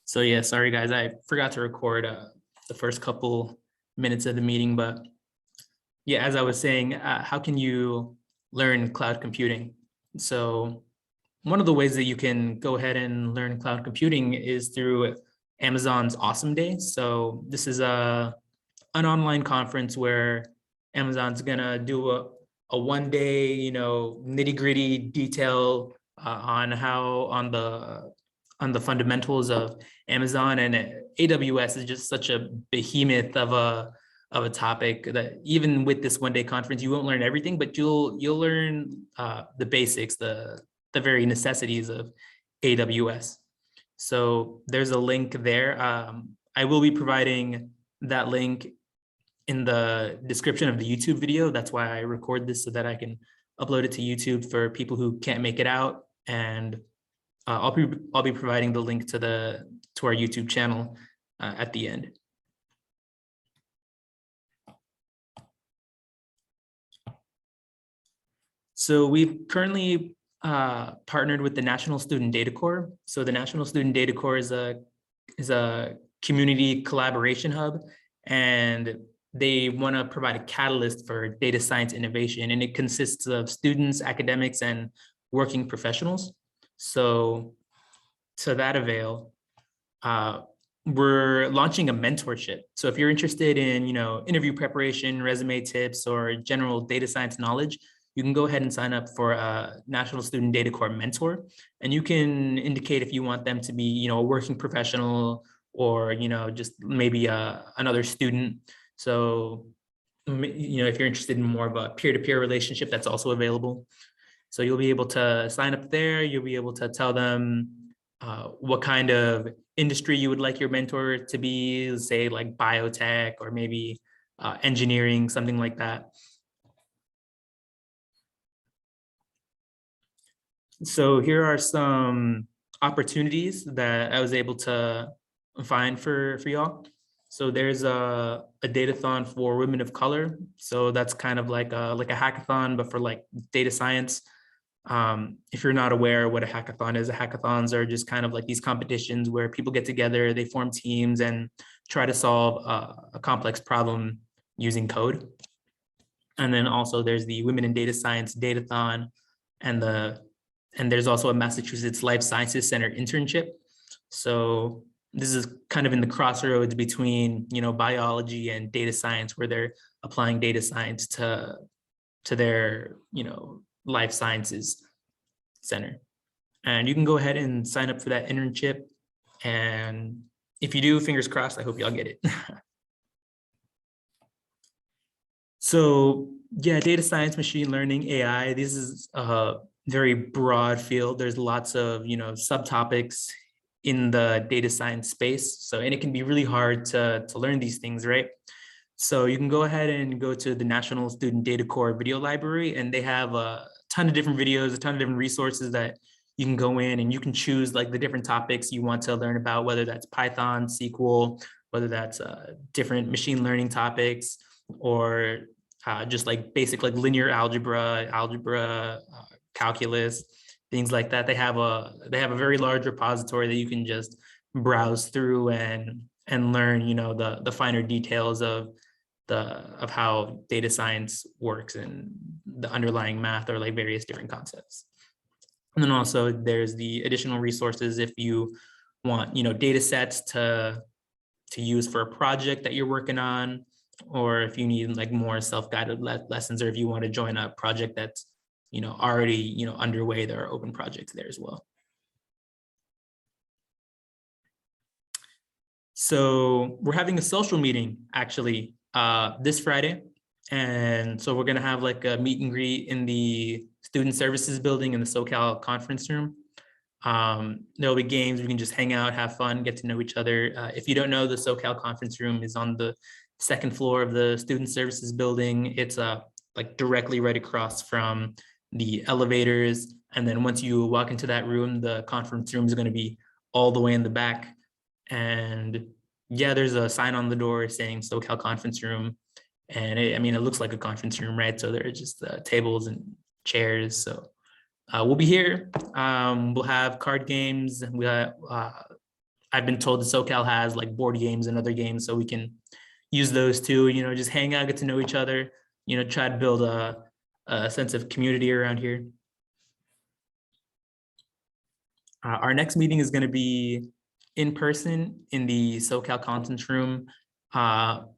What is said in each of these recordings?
So yeah, sorry guys, I forgot to record the first couple minutes of the meeting, but yeah, as I was saying, how can you learn cloud computing? So one of the ways that you can go ahead and learn cloud computing is through Amazon's Awesome Day. So this is an online conference where Amazon's gonna do a 1 day, nitty gritty detail on the fundamentals of Amazon, and AWS is just such a behemoth of a topic that even with this 1 day conference, you won't learn everything, but you'll learn the basics, the very necessities of AWS. So there's a link there. I will be providing that link in the description of the YouTube video. That's why I record this, so that I can upload it to YouTube for people who can't make it out. And I'll be providing the link to our YouTube channel at the end. So we've currently partnered with the National Student Data Corps. So the National Student Data Corps is a community collaboration hub, and they want to provide a catalyst for data science innovation, and it consists of students, academics, and working professionals. So to that avail, we're launching a mentorship. So if you're interested in, interview preparation, resume tips, or general data science knowledge, you can go ahead and sign up for a National Student Data Corps mentor, and you can indicate if you want them to be, a working professional, or, just maybe another student. So, if you're interested in more of a peer-to-peer relationship, that's also available. So you'll be able to sign up there. You'll be able to tell them what kind of industry you would like your mentor to be, say like biotech or maybe engineering, something like that. So here are some opportunities that I was able to find for y'all. So there's a datathon for women of color. So that's kind of like a hackathon, but for like data science. If you're not aware what a hackathon is, hackathons are just kind of like these competitions where people get together, they form teams and try to solve a complex problem using code. And then also there's the Women in Data Science Datathon, and there's also a Massachusetts Life Sciences Center internship. So this is kind of in the crossroads between, biology and data science, where they're applying data science to their, life sciences center. And you can go ahead and sign up for that internship. And if you do, fingers crossed, I hope y'all get it. So yeah, data science, machine learning, AI, this is a very broad field. There's lots of, subtopics in the data science space. So, and it can be really hard to learn these things, right? So you can go ahead and go to the National Student Data Corps video library, and they have a ton of different videos, a ton of different resources that you can go in, and you can choose like the different topics you want to learn about, whether that's Python, SQL, whether that's different machine learning topics, or just like basic like linear algebra, calculus, things like that. They have a very large repository that you can just browse through and learn, the finer details of how data science works and the underlying math, or like various different concepts. And then also there's the additional resources if you want, data sets to use for a project that you're working on, or if you need like more self-guided lessons, or if you want to join a project that's, already, underway, there are open projects there as well. So we're having a social meeting actually this Friday. And so we're going to have like a meet and greet in the Student Services building in the SoCal conference room. There'll be games. We can just hang out, have fun, get to know each other. If you don't know, the SoCal conference room is on the second floor of the Student Services building. It's like directly right across from the elevators. And then once you walk into that room, the conference room is going to be all the way in the back. And yeah, there's a sign on the door saying SoCal conference room. And it looks like a conference room, right? So there are just tables and chairs. So we'll be here. We'll have card games. We I've been told that SoCal has like board games and other games, so we can use those too, just hang out, get to know each other, try to build a sense of community around here. Our next meeting is going to be in person in the SoCal conference room,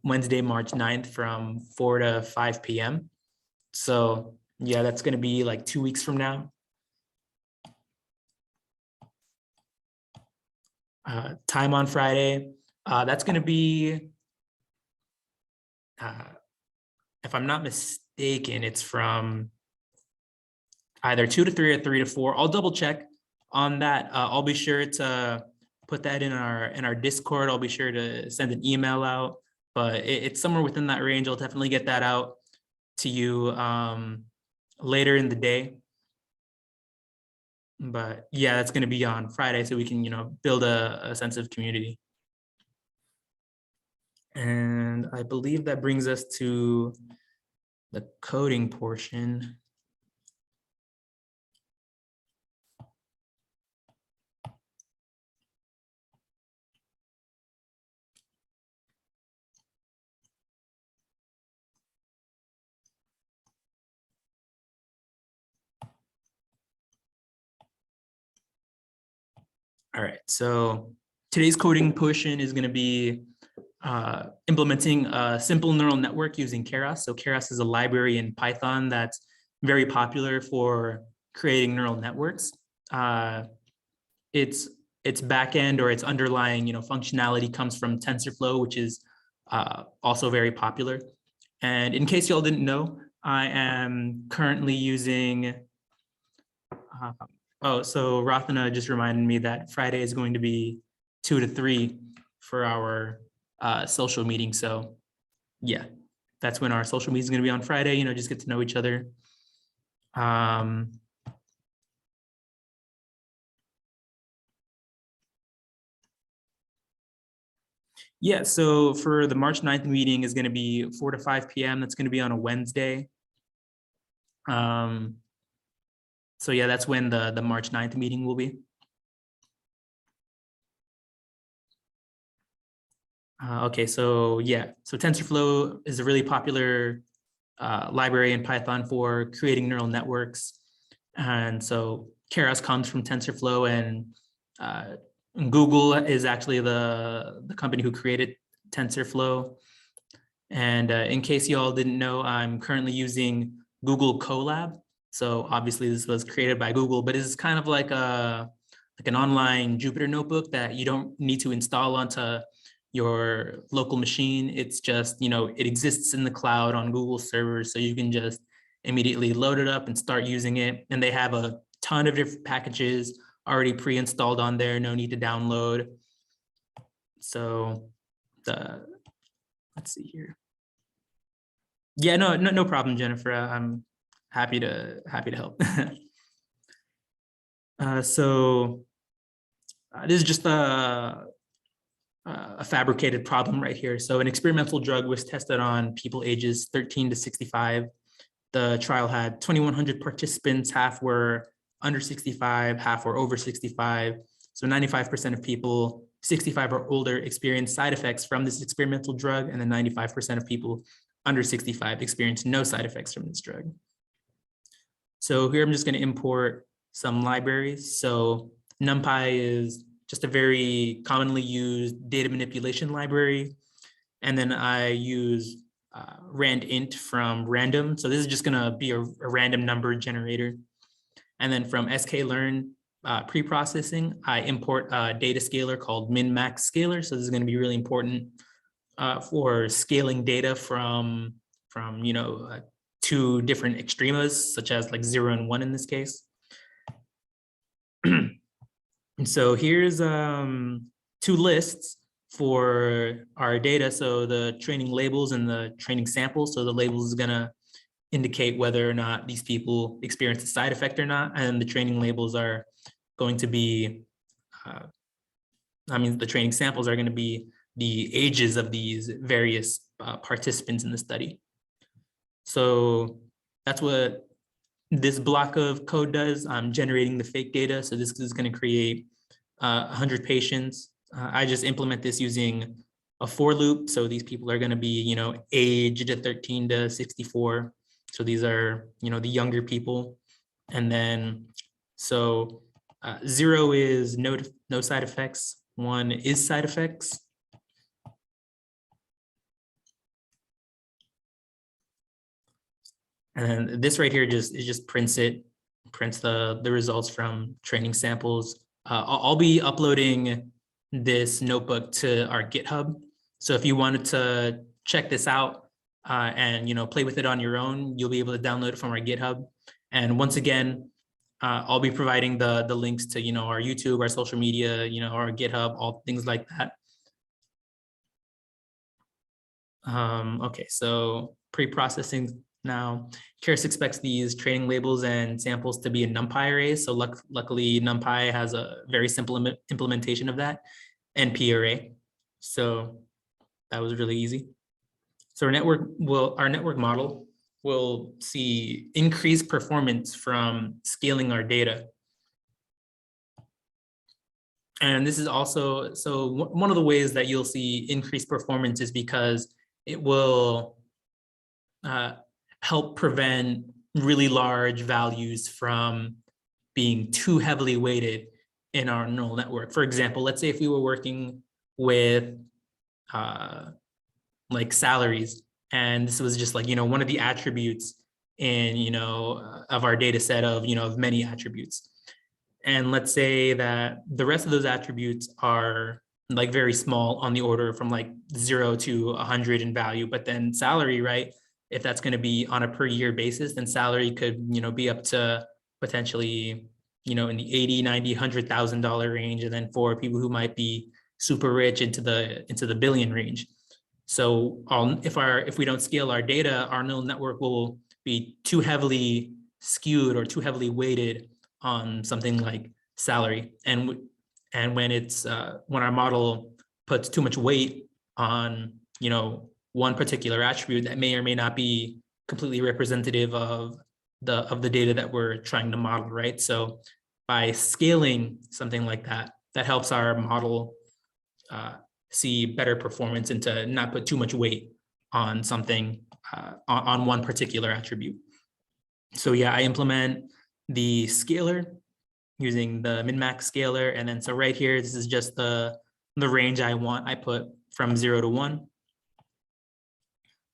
Wednesday, March 9th from 4 to 5 p.m. So yeah, that's going to be like 2 weeks from now. Time on Friday, that's going to be, if I'm not mistaken, it's from either 2 to 3 or 3 to 4. I'll double check on that. I'll be sure to put that in our Discord. I'll be sure to send an email out, but it's somewhere within that range. I'll definitely get that out to you later in the day. But yeah, that's going to be on Friday, so we can build a sense of community. And I believe that brings us to the coding portion. All right, so today's coding portion is going to be implementing a simple neural network using Keras. So Keras is a library in Python that's very popular for creating neural networks. Its backend or its underlying functionality comes from TensorFlow, which is also very popular. And in case y'all didn't know, I am currently using so Rathana just reminded me that Friday is going to be 2 to 3 for our social meeting. So yeah, that's when our social meeting is going to be on Friday, just get to know each other. Yeah, so for the March 9th meeting is going to be 4 to 5 p.m. That's going to be on a Wednesday. So yeah, that's when the March 9th meeting will be. Okay, so yeah, so TensorFlow is a really popular library in Python for creating neural networks. And so Keras comes from TensorFlow, and Google is actually the company who created TensorFlow. And in case you all didn't know, I'm currently using Google Colab. So obviously this was created by Google, but it's kind of like an online Jupyter notebook that you don't need to install onto your local machine. It's just, it exists in the cloud on Google servers, so you can just immediately load it up and start using it. And they have a ton of different packages already pre-installed on there, no need to download. So let's see here. Yeah, no problem, Jennifer. I'm happy to help. So this is just a fabricated problem right here. So an experimental drug was tested on people ages 13 to 65. The trial had 2,100 participants. Half were under 65, half were over 65. So 95% of people 65 or older experienced side effects from this experimental drug, and then 95% of people under 65 experienced no side effects from this drug. So here I'm just going to import some libraries. So NumPy is just a very commonly used data manipulation library. And then I use randint from random. So this is just going to be a random number generator. And then from sklearn preprocessing, I import a data scaler called min-max scaler. So this is going to be really important for scaling data from two different extremas, such as like 0 and 1 in this case. And so here's 2 lists for our data. So the training labels and the training samples. So the labels is gonna indicate whether or not these people experience a side effect or not. And the training labels are going to be, the training samples are gonna be the ages of these various participants in the study. So that's what this block of code does. I'm generating the fake data. So this is going to create 100 patients I just implement this using a for loop. So these people are going to be, you know, aged 13 to 64. So these are, you know, the younger people. And then, so 0 is no side effects. 1 is side effects. And then this right here just prints the results from training samples. I'll be uploading this notebook to our GitHub. So if you wanted to check this out and, you know, play with it on your own, you'll be able to download it from our GitHub. And once again, I'll be providing the links to, you know, our YouTube, our social media, you know, our GitHub, all things like that. Okay, so pre-processing now. Keras expects these training labels and samples to be in NumPy arrays. So luckily, NumPy has a very simple implementation of that, NP array. So that was really easy. So our network model will see increased performance from scaling our data. And this is also, so one of the ways that you'll see increased performance is because it will help prevent really large values from being too heavily weighted in our neural network. For example, let's say if we were working with like salaries, and this was just like, you know, one of the attributes in, you know, of our data set of, you know, of many attributes. And let's say that the rest of those attributes are like very small, on the order from like 0 to 100 in value, but then salary, right? If that's going to be on a per year basis, then salary could, you know, be up to potentially, you know, in the 80, 90, $100,000 range. And then for people who might be super rich, into the billion range. So if we don't scale our data, our neural network will be too heavily skewed or too heavily weighted on something like salary. And when it's when our model puts too much weight on, you know, one particular attribute that may or may not be completely representative of the data that we're trying to model, right? So by scaling something like that, that helps our model see better performance and to not put too much weight on something, on one particular attribute. So yeah, I implement the scaler using the min-max scaler. And then so right here, this is just the range I want. I put from 0 to 1.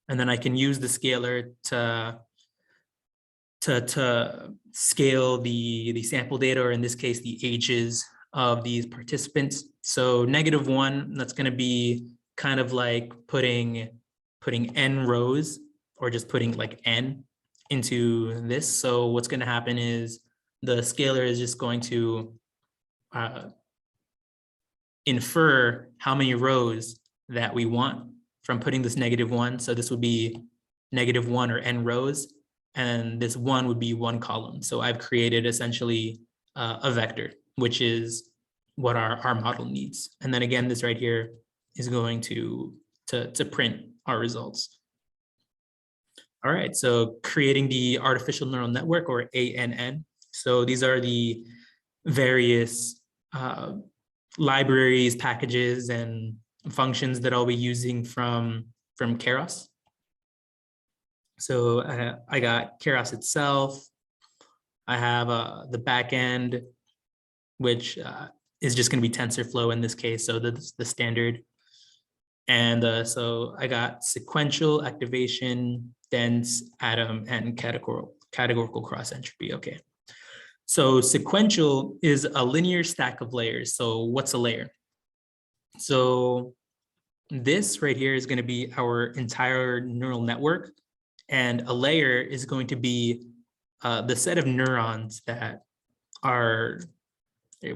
And then I can use the scaler to scale the sample data, or in this case, the ages of these participants. So -1, that's going to be kind of like putting n rows, or just putting like n into this. So what's going to happen is the scaler is just going to infer how many rows that we want from putting this -1. So this would be -1 or n rows, and this 1 would be 1 column. So I've created essentially a vector, which is what our model needs. And then again, this right here is going to print our results. All right, so creating the artificial neural network, or ANN. So these are the various libraries, packages, and functions that I'll be using from Keras. So I got Keras itself. I have the backend, which is just going to be TensorFlow in this case. So that's the standard. And so I got sequential, activation, dense, atom, and categorical cross entropy. Okay. So sequential is a linear stack of layers. So what's a layer? So this right here is going to be our entire neural network. And a layer is going to be the set of neurons that are,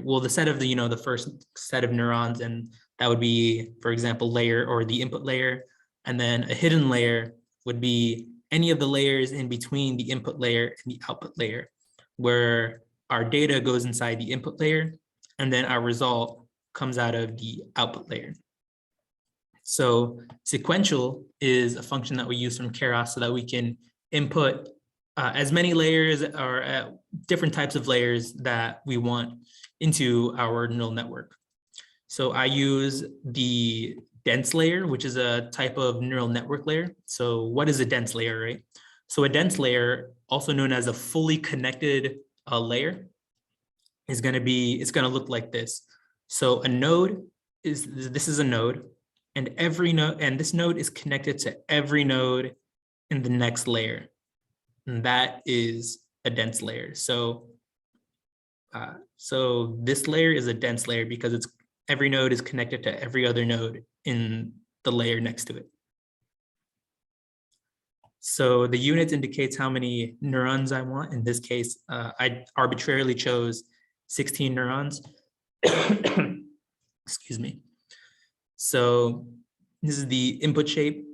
well, the set of the, the first set of neurons, and that would be, for example, layer, or the input layer. And then a hidden layer would be any of the layers in between the input layer and the output layer, where our data goes inside the input layer, and then our result comes out of the output layer. So sequential is a function that we use from Keras so that we can input as many layers, or different types of layers that we want into our neural network. So I use the dense layer, which is a type of neural network layer. So what is a dense layer, right? So a dense layer, also known as a fully connected layer, is going to be, it's going to look like this. So a node this is a node, and every node, and this node is connected to every node in the next layer. And that is a dense layer. So this layer is a dense layer because it's every node is connected to every other node in the layer next to it. So the unit indicates how many neurons I want. In this case, I arbitrarily chose 16 neurons. Excuse me. So this is the input shape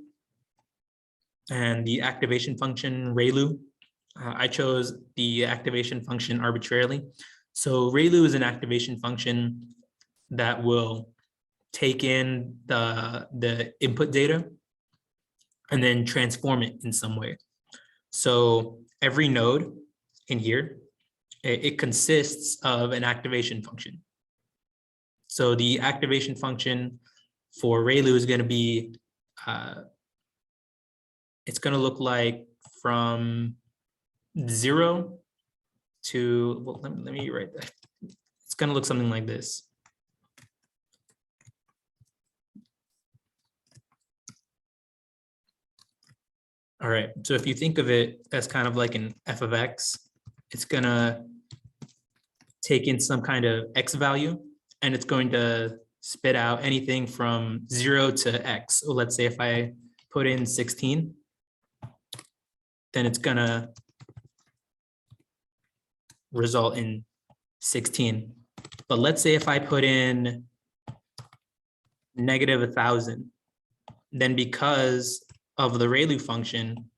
and the activation function ReLU. I chose the activation function arbitrarily. So ReLU is an activation function that will take in the input data and then transform it in some way. So every node in here, it consists of an activation function. So the activation function for ReLU is going to be, it's going to look like from 0 to, well, let me write that. It's going to look something like this. All right, so if you think of it as kind of like an f of x, it's going to take in some kind of x value, and it's going to spit out anything from 0 to x. So let's say if I put in 16, then it's going to result in 16. But let's say if I put in negative 1,000, then because of the ReLU function,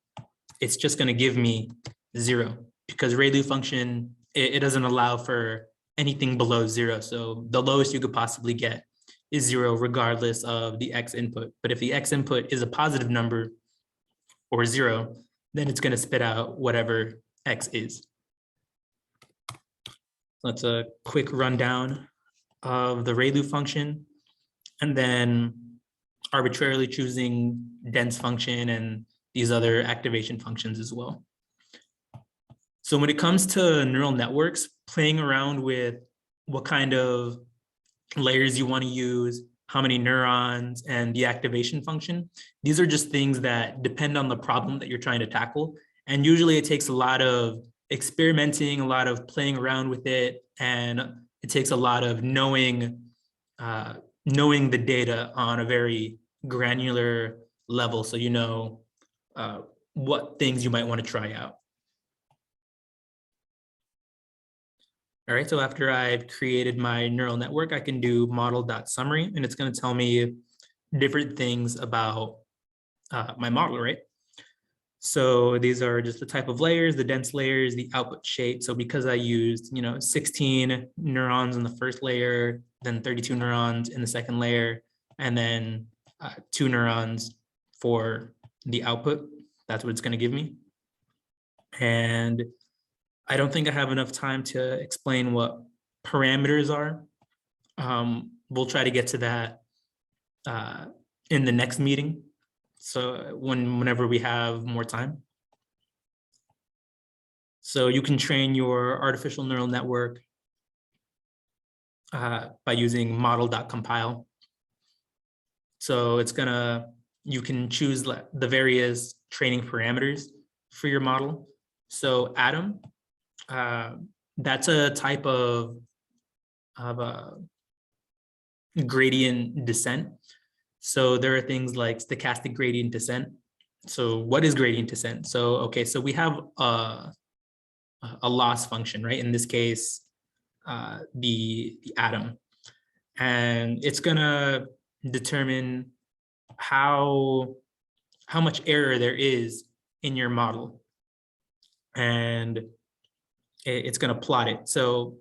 it's just going to give me 0, because ReLU function, it doesn't allow for anything below 0. So the lowest you could possibly get is 0 regardless of the x input. But if the x input is a positive number or 0, then it's going to spit out whatever x is. That's a quick rundown of the ReLU function, and then arbitrarily choosing dense function and these other activation functions as well. So when it comes to neural networks, playing around with what kind of layers you want to use, how many neurons, and the activation function, these are just things that depend on the problem that you're trying to tackle. And usually it takes a lot of experimenting, a lot of playing around with it, and it takes a lot of knowing the data on a very granular level, so you know what things you might want to try out. All right, so after I've created my neural network, I can do model.summary, and it's going to tell me different things about my model, right? So these are just the type of layers, the dense layers, the output shape. So because I used, 16 neurons in the first layer, then 32 neurons in the second layer, and then 2 neurons for the output, that's what it's going to give me. And I don't think I have enough time to explain what parameters are. We'll try to get to that in the next meeting. So whenever we have more time. So you can train your artificial neural network by using model.compile. So you can choose the various training parameters for your model. So Atom, that's a type of gradient descent. So there are things like stochastic gradient descent. So what is gradient descent? So, okay, so we have a loss function, right? In this case, the atom. And it's gonna determine how much error there is in your model. And it's gonna plot it. So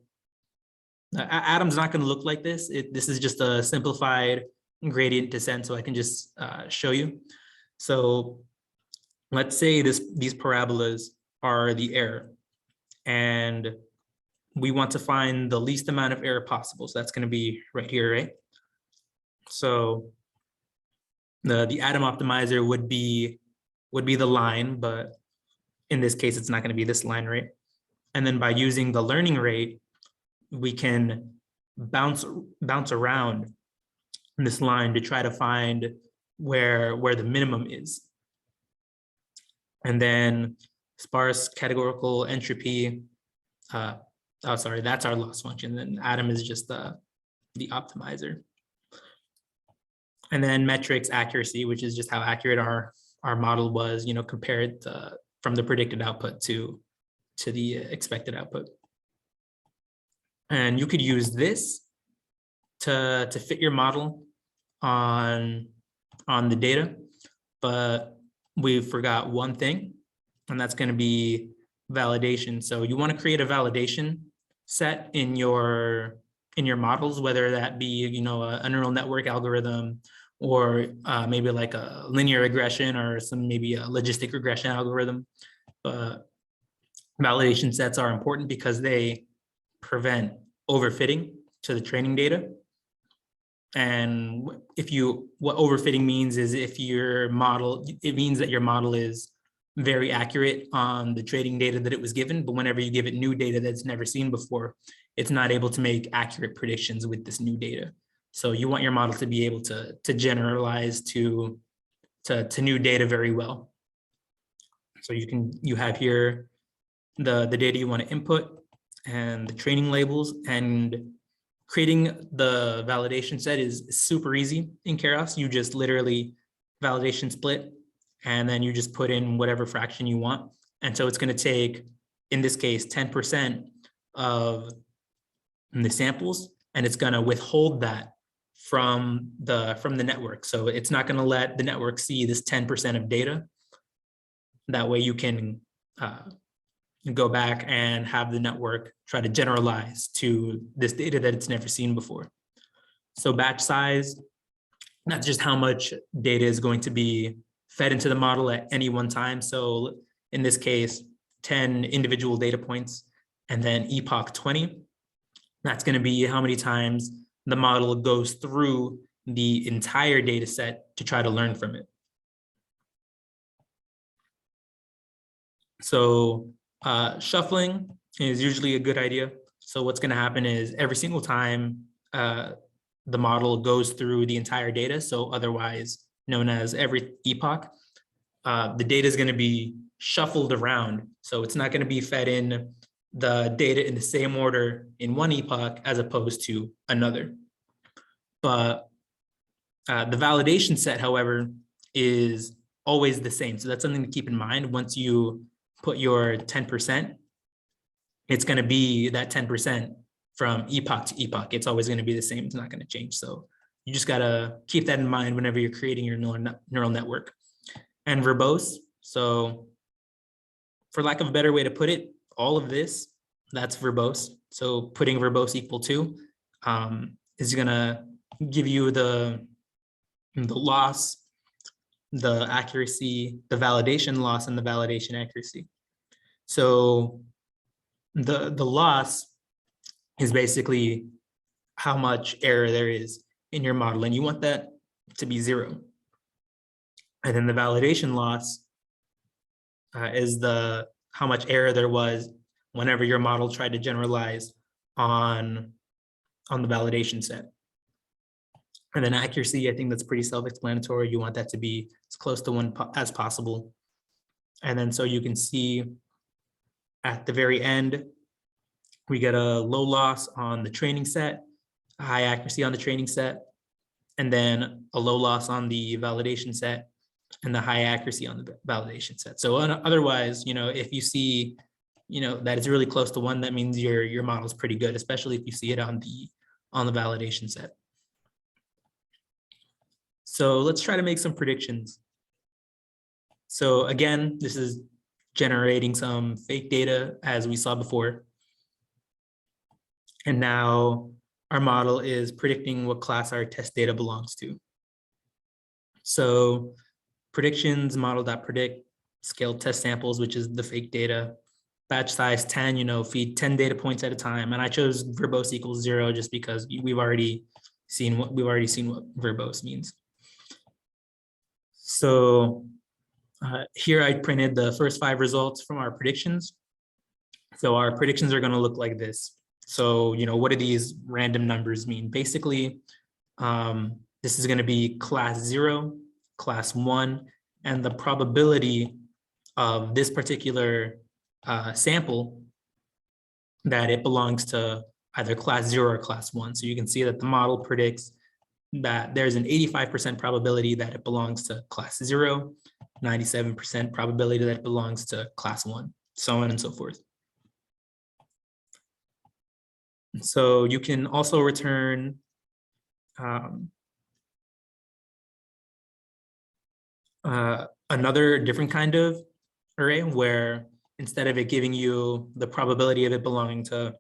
Atom's not gonna look like this. This is just a simplified gradient descent, so I can just show you. So let's say these parabolas are the error, and we want to find the least amount of error possible. So that's going to be right here, right? So the atom optimizer would be the line, but in this case, it's not going to be this line, right? And then by using the learning rate, we can bounce around this line to try to find where the minimum is. And then sparse categorical entropy, oh, sorry, that's our loss function. Then atom is just the optimizer. And then metrics accuracy, which is just how accurate our model was, compared from the predicted output to the expected output. And you could use this to fit your model on the data, but we forgot one thing, and that's going to be validation. So you want to create a validation set in your models, whether that be a neural network algorithm, or maybe like a linear regression, or maybe a logistic regression algorithm. But validation sets are important because they prevent overfitting to the training data. And what overfitting means is if your model, it means that your model is very accurate on the training data that it was given, but whenever you give it new data that's never seen before, it's not able to make accurate predictions with this new data. So you want your model to be able to generalize to new data very well. So you have here the data you want to input and the training labels, and creating the validation set is super easy in Keras. You just literally validation split, and then you just put in whatever fraction you want. And so it's going to take, in this case, 10% of the samples, and it's going to withhold that from the network. So it's not going to let the network see this 10% of data. That way you can go back and have the network try to generalize to this data that it's never seen before. So batch size, that's just how much data is going to be fed into the model at any one time. So in this case, 10 individual data points, and then epoch 20. That's going to be how many times the model goes through the entire data set to try to learn from it. So shuffling is usually a good idea. So what's going to happen is every single time the model goes through the entire data, so otherwise known as every epoch, the data is going to be shuffled around. So it's not going to be fed in the data in the same order in one epoch as opposed to another. But the validation set, however, is always the same. So that's something to keep in mind. Once you put your 10%, it's going to be that 10% from epoch to epoch. It's always going to be the same. It's not going to change. So you just got to keep that in mind whenever you're creating your neural network. And verbose. So for lack of a better way to put it, all of this, that's verbose. So putting verbose equal to is going to give you the loss, the accuracy, the validation loss, and the validation accuracy. So the loss is basically how much error there is in your model, and you want that to be 0. And then the validation loss is how much error there was whenever your model tried to generalize on the validation set. And then accuracy, I think that's pretty self-explanatory. You want that to be as close to 1 as possible. And then so you can see at the very end, we get a low loss on the training set, a high accuracy on the training set, and then a low loss on the validation set, and the high accuracy on the validation set. So otherwise, if you see, that it's really close to 1, that means your model is pretty good, especially if you see it on the validation set. So let's try to make some predictions. So again, this is generating some fake data as we saw before. And now our model is predicting what class our test data belongs to. So predictions, model.predict, scaled test samples, which is the fake data, batch size 10, feed 10 data points at a time. And I chose verbose equals 0 just because we've already seen what verbose means. So here I printed the first 5 results from our predictions. So our predictions are going to look like this. So, what do these random numbers mean? Basically, this is going to be class 0, class 1, and the probability of this particular sample that it belongs to either class 0 or class 1. So you can see that the model predicts that there's an 85% probability that it belongs to class 0, 97% probability that it belongs to class 1, so on and so forth. So you can also return another different kind of array where instead of it giving you the probability of it belonging to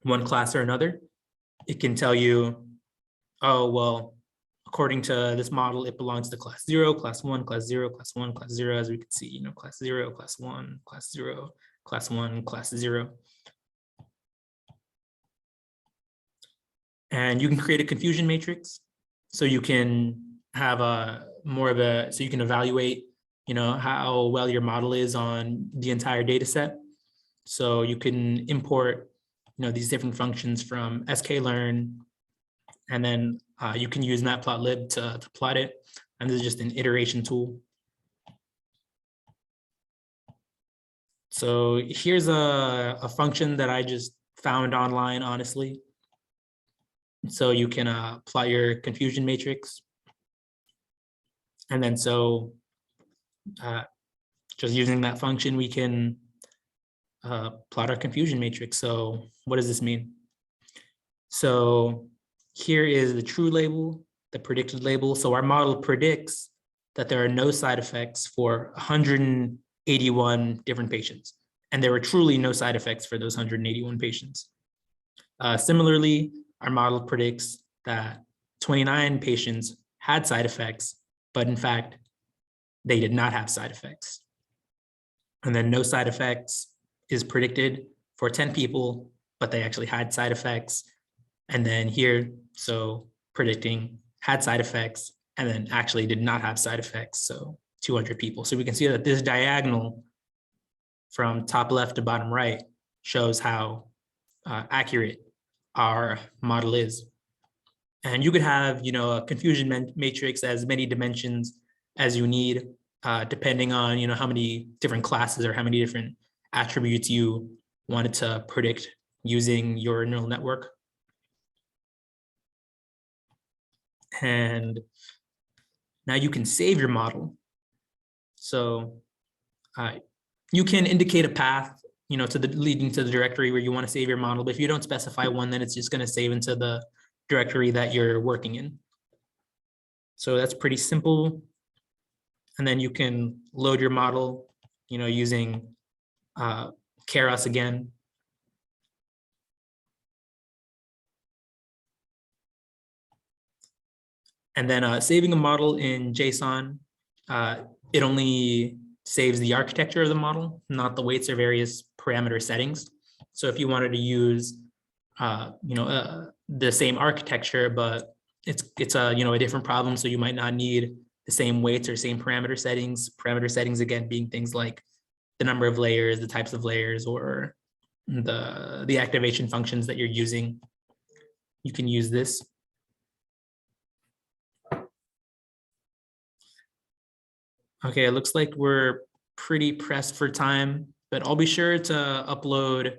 one class or another, it can tell you, oh, well, according to this model, it belongs to class 0, class 1, class 0, class 1, class 0, as we can see, class 0, class 1, class 0, class 1, class 0. And you can create a confusion matrix. So you can have so you can evaluate, how well your model is on the entire data set. So you can import, these different functions from sklearn, and then you can use matplotlib to plot it. And this is just an iteration tool. So here's a function that I just found online, honestly. So you can plot your confusion matrix. And then so just using that function, we can plot our confusion matrix. So what does this mean? So here is the true label, the predicted label. So our model predicts that there are no side effects for 181 different patients. And there were truly no side effects for those 181 patients. Similarly, our model predicts that 29 patients had side effects, but in fact, they did not have side effects. And then no side effects is predicted for 10 people, but they actually had side effects. And then here, so predicting had side effects and then actually did not have side effects, so 200 people. So we can see that this diagonal from top left to bottom right shows how accurate our model is. And you could have, a confusion matrix as many dimensions as you need, depending on, how many different classes or how many different attributes you wanted to predict using your neural network. And now you can save your model. So you can indicate a path, leading to the directory where you want to save your model. But if you don't specify one, then it's just going to save into the directory that you're working in. So that's pretty simple. And then you can load your model, using Keras again. And then saving a model in JSON, it only saves the architecture of the model, not the weights or various parameter settings. So if you wanted to use, the same architecture, but it's a different problem, so you might not need the same weights or same parameter settings. Parameter settings again being things like the number of layers, the types of layers, or the activation functions that you're using. You can use this. Okay, it looks like we're pretty pressed for time, but I'll be sure to upload.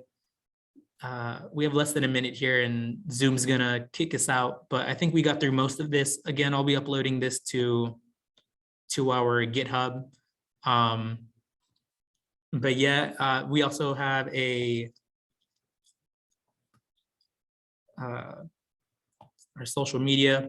We have less than a minute here and Zoom's gonna kick us out, but I think we got through most of this. Again, I'll be uploading this to our GitHub. But yeah, we also have our social media.